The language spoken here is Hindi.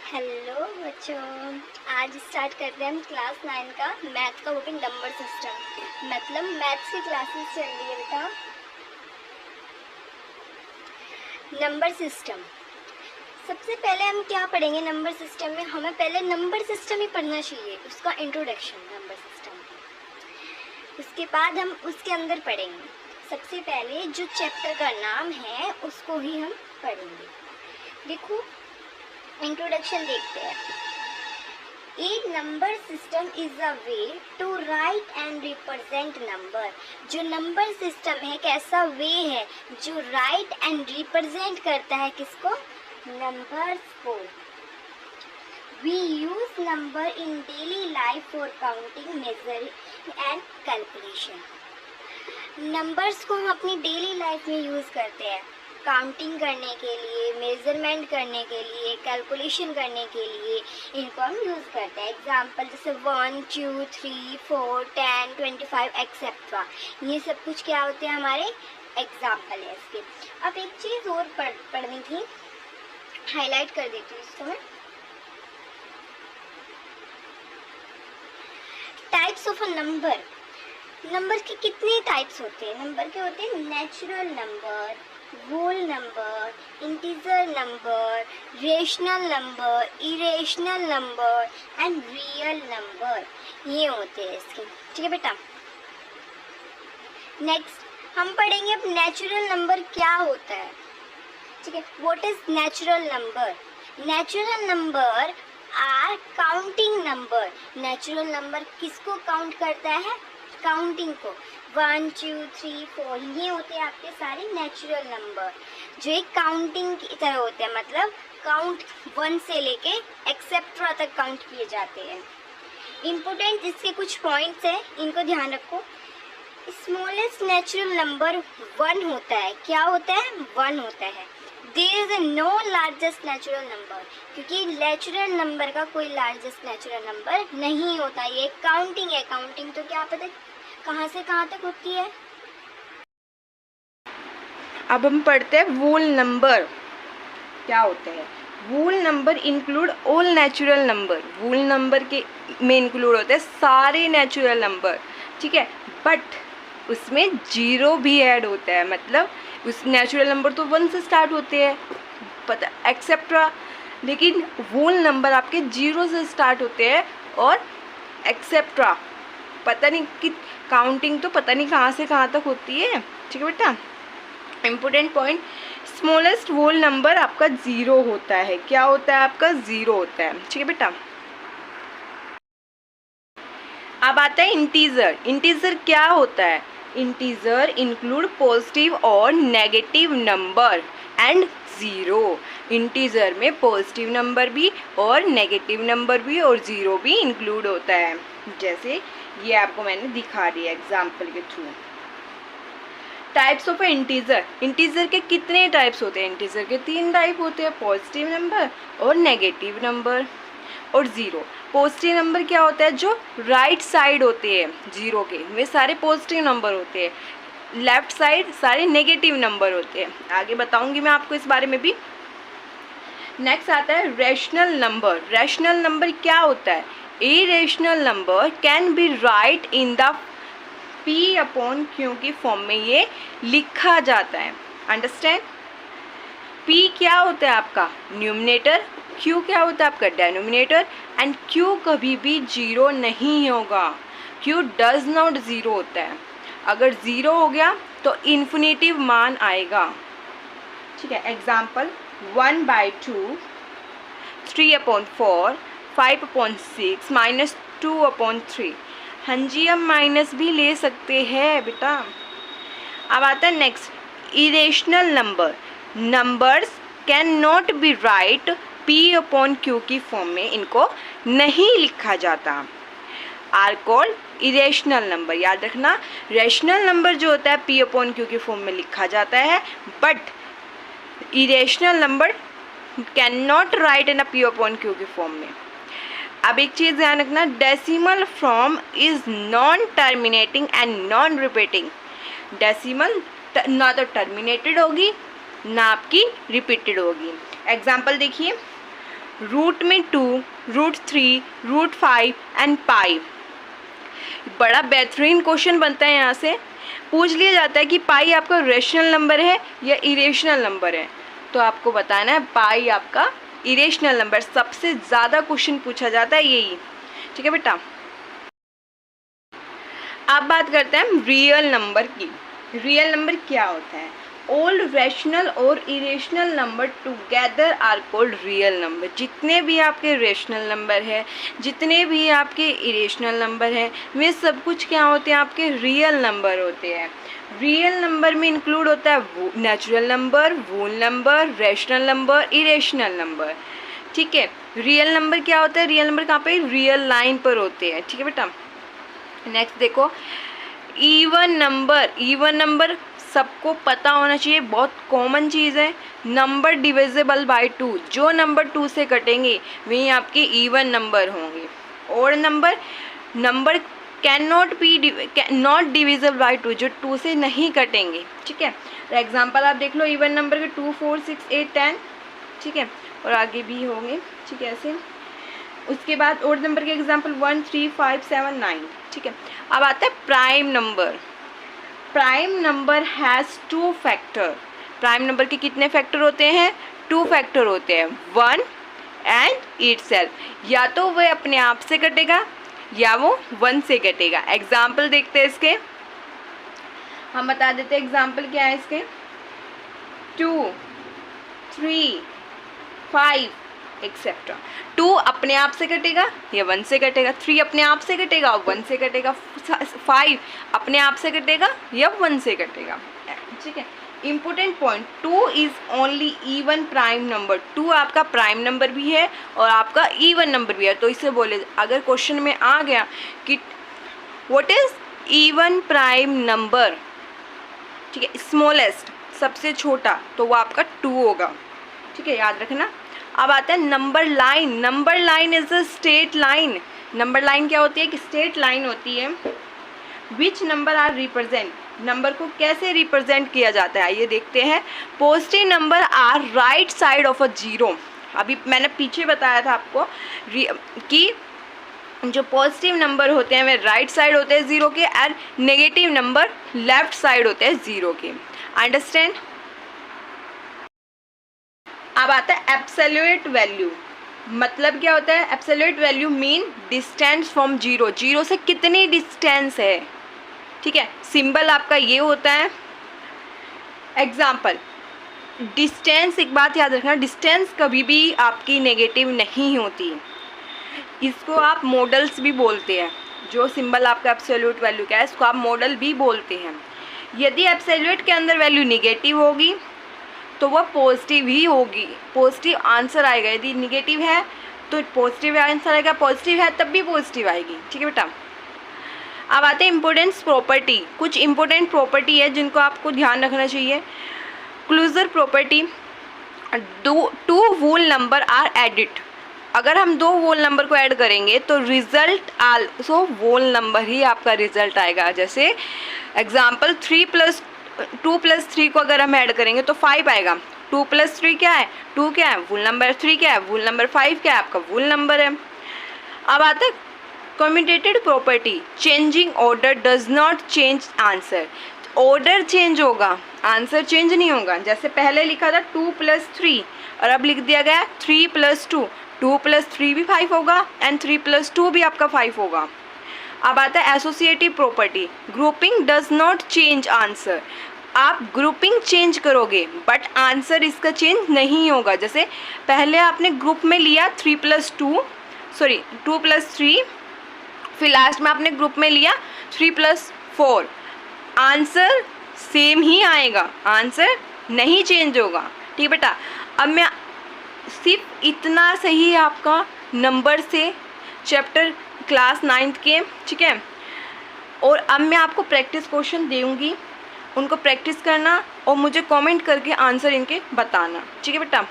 हेलो बच्चों, आज स्टार्ट करते हैं हम क्लास 9 का मैथ का, वो भी नंबर सिस्टम। मतलब मैथ्स की क्लासेस चल रही है बेटा। नंबर सिस्टम सबसे पहले हम क्या पढ़ेंगे नंबर सिस्टम में? हमें पहले नंबर सिस्टम ही पढ़ना चाहिए, उसका इंट्रोडक्शन नंबर सिस्टम। उसके बाद हम उसके अंदर पढ़ेंगे। सबसे पहले जो चैप्टर का नाम है उसको ही हम पढ़ेंगे। देखो, इंट्रोडक्शन देखते हैं। A number system is a way to write and represent number. जो नंबर सिस्टम है कैसा वे है जो राइट एंड रिप्रेजेंट करता है किसको? नंबर्स को। We use number in daily life for counting, measuring and calculation. Numbers को हम अपनी डेली लाइफ में यूज़ करते हैं काउंटिंग करने के लिए, मेजरमेंट करने के लिए, कैलकुलेशन करने के लिए इनको हम यूज़ करते हैं। एग्जांपल जैसे 1, 2, 3, 4, 10, 25 एक्सेट्रा, ये सब कुछ क्या होते हैं हमारे एग्जाम्पल है इसके। अब एक चीज़ और पढ़नी थी, हाईलाइट कर देती हूँ इसको मैं। Types of a number. Number के कितने टाइप्स होते हैं? नंबर के होते हैं natural number, whole number, integer number, rational number, irrational number and real number, ये होते हैं इसके। ठीक है बेटा। नेक्स्ट हम पढ़ेंगे अब नेचुरल नंबर क्या होता है। ठीक है, what is natural number? Natural number are counting number. Natural number किसको काउंट करता है? काउंटिंग को। 1, 2, 3, 4, ये होते हैं आपके सारे नेचुरल नंबर जो एक काउंटिंग की तरह होते हैं। मतलब काउंट 1 से लेके एक्सेट्रा तक काउंट किए जाते हैं। इम्पोर्टेंट इसके कुछ पॉइंट्स हैं, इनको ध्यान रखो। स्मॉलेस्ट नेचुरल नंबर 1 होता है। क्या होता है? 1 होता है। There is no largest natural number, क्योंकि नेचुरल नंबर का कोई लार्जेस्ट नेचुरल नंबर नहीं होता। ये काउंटिंग है। काउंटिंग तो क्या पता कहाँ से कहाँ तक होती है। अब हम पढ़ते हैं वोल नंबर क्या होते हैं। Whole number include all natural number. Whole number के में इंक्लूड होते हैं सारे नेचुरल नंबर, ठीक है, बट उसमें जीरो भी ऐड होता है। मतलब उस नेचुरल नंबर तो 1 से स्टार्ट होते हैं पता एक्सेट्रा, लेकिन वोल नंबर आपके 0 से स्टार्ट होते हैं और एक्सेट्रा पता नहीं कि काउंटिंग तो पता नहीं कहाँ से कहाँ तक होती है। ठीक है बेटा। Important point, smallest whole number आपका 0 होता है। क्या होता है आपका? 0 होता है। ठीक है बेटा। अब आता है इंटीजर। इंटीजर क्या होता है? इंटीजर इंक्लूड पॉजिटिव और नेगेटिव नंबर एंड 0। इंटीजर में पॉजिटिव नंबर भी और नेगेटिव नंबर भी और 0 भी इंक्लूड होता है। जैसे ये आपको मैंने दिखा दिया एग्जाम्पल के through. Types of integer. Integer के कितने टाइप्स होते हैं? इंटीजर के 3 टाइप होते हैं, पॉजिटिव नंबर और नेगेटिव नंबर और 0। पॉजिटिव नंबर क्या होता है? जो राइट साइड होते हैं 0 के, वे सारे पॉजिटिव नंबर होते हैं। लेफ्ट साइड सारे नेगेटिव नंबर होते हैं। आगे बताऊंगी मैं आपको इस बारे में भी। नेक्स्ट आता है रेशनल नंबर। रेशनल नंबर क्या होता है? Irrational number can be right in the P/Q की फॉर्म में ये लिखा जाता है। अंडरस्टैंड? P क्या होता है आपका? न्यूमरेटर, Q क्या होता है आपका? डेनोमिनेटर, एंड Q कभी भी 0 नहीं होगा। Q डज नॉट 0 होता है। अगर 0 हो गया तो इन्फिनेटिव मान आएगा। ठीक है। एग्जाम्पल 1/2, 3/4, 5/6, -2/3। हाँ जी, हम माइनस भी ले सकते हैं बेटा। अब आता है next irrational number. Numbers can not be write P/Q की फॉर्म में, इनको नहीं लिखा जाता। Are called irrational number. याद रखना, रेशनल नंबर जो होता है P/Q की फॉर्म में लिखा जाता है, but irrational number can not right in P/Q की फॉर्म में। अब एक चीज़ ध्यान रखना, decimal form is non terminating and non repeating. Decimal ना तो टर्मिनेटेड होगी ना आपकी रिपीटेड होगी। एग्जाम्पल देखिए रूट में 2, रूट 3, रूट 5 एंड पाई। बड़ा बेहतरीन क्वेश्चन बनता है। यहाँ से पूछ लिया जाता है कि पाई आपका रेशनल नंबर है या इरेशनल नंबर है, तो आपको बताना है पाई आपका इरेशनल नंबर। सबसे ज़्यादा क्वेश्चन पूछा जाता है यही, ठीक है बेटा। अब बात करते हैं रियल नंबर की। रियल नंबर क्या होता है? ऑल रैशनल और irrational number together are called real number. जितने भी आपके रेशनल नंबर है, जितने भी आपके इरेशनल नंबर हैं, वे सब कुछ क्या होते हैं? आपके रियल नंबर होते हैं। रियल नंबर में इंक्लूड होता है natural number, whole number, rational number, irrational number, ठीक है। रियल नंबर क्या होता है? रियल नंबर कहाँ पे? रियल लाइन पर होते हैं, ठीक है बेटा। नेक्स्ट देखो इवन नंबर। इवन नंबर सबको पता होना चाहिए, बहुत कॉमन चीज़ है। नंबर डिविजिबल बाय 2, जो नंबर 2 से कटेंगे वही आपके इवन नंबर होंगे। और number can not divisible by 2, जो 2 से नहीं कटेंगे, ठीक है। तो एग्जांपल आप देख लो इवन नंबर के 2, 4, 6, 8, 10, ठीक है, और आगे भी होंगे, ठीक है ऐसे। उसके बाद ओड नंबर के एग्जांपल 1, 3, 5, 7, 9, ठीक है। अब आता है prime number. Prime number has 2 factor. Prime number के कितने फैक्टर होते हैं? 2 फैक्टर होते हैं, 1 एंड इटसेल्फ। या तो वह अपने आप से कटेगा या वो 1 से कटेगा। एग्जाम्पल देखते हैं इसके, हम बता देते हैं एग्जाम्पल क्या है इसके। 2, 3, 5 एक्सेट्रा। 2 अपने आप से कटेगा या 1 से कटेगा, 3 अपने आप से कटेगा और 1 से कटेगा, 5 अपने आप से कटेगा या 1 से कटेगा, ठीक है। Important point, 2 is only even prime number. 2 आपका प्राइम नंबर भी है और आपका इवन नंबर भी है। तो इसे बोले, अगर क्वेश्चन में आ गया कि what is even prime number, ठीक है, स्मॉलेस्ट सबसे छोटा, तो वो आपका 2 होगा, ठीक है, याद रखना। अब आता है number line. Number line is a straight line. Number line क्या होती है? कि स्ट्रेट लाइन होती है। Which number are represent, number को कैसे रिप्रेजेंट किया जाता है ये देखते हैं। Positive number are right side of a zero. अभी मैंने पीछे बताया था आपको कि जो पॉजिटिव नंबर होते हैं वे राइट साइड होते हैं ज़ीरो के, and negative number left side होते हैं ज़ीरो के। अंडरस्टैंड? अब आता है एब्सोल्यूट वैल्यू। मतलब क्या होता है? Absolute value mean distance from zero. Zero से कितनी डिस्टेंस है, ठीक है। सिंबल आपका ये होता है। एग्जाम्पल, डिस्टेंस, एक बात याद रखना, डिस्टेंस कभी भी आपकी नेगेटिव नहीं होती। इसको आप मॉडल्स भी बोलते हैं। जो सिंबल आपका एब्सोल्यूट वैल्यू का है इसको आप मॉडल भी बोलते हैं। यदि एब्सोल्यूट के अंदर वैल्यू नेगेटिव होगी तो वह पॉजिटिव ही होगी, पॉजिटिव आंसर आएगा। यदि नेगेटिव है तो पॉजिटिव आंसर आएगा, पॉजिटिव है तब भी पॉजिटिव आएगी, ठीक है बेटा। अब आते हैं इम्पोर्टेंस प्रॉपर्टी। कुछ इम्पोर्टेंट प्रॉपर्टी है जिनको आपको ध्यान रखना चाहिए। Closure property, 2 whole number are added. अगर हम 2 होल नंबर को ऐड करेंगे तो रिजल्ट आल्सो होल नंबर ही आपका रिजल्ट आएगा। जैसे एग्जाम्पल 2 + 3 को अगर हम ऐड करेंगे तो 5 आएगा। 2 + 3 क्या है? 2 क्या है? Whole number. 3 क्या है? Whole number. 5 क्या है? आपका होल नंबर है। अब आता है commutated property, changing order does not change answer. Order change होगा, आंसर चेंज नहीं होगा। जैसे पहले लिखा था 2 + 3 और अब लिख दिया गया 3 + 2। 2 + 3 भी 5 होगा एंड 3 + 2 भी आपका 5 होगा। अब आता है associative property, grouping does not change answer. आप ग्रुपिंग चेंज करोगे बट आंसर इसका चेंज नहीं होगा। जैसे पहले आपने ग्रुप में लिया 2 + 3, फिर लास्ट में आपने ग्रुप में लिया 3 + 4, आंसर सेम ही आएगा, आंसर नहीं चेंज होगा, ठीक है बेटा। अब मैं सिर्फ इतना सही आपका नंबर से चैप्टर क्लास 9th के, ठीक है। और अब मैं आपको प्रैक्टिस क्वेश्चन दूंगी, उनको प्रैक्टिस करना और मुझे कमेंट करके आंसर इनके बताना, ठीक है बेटा।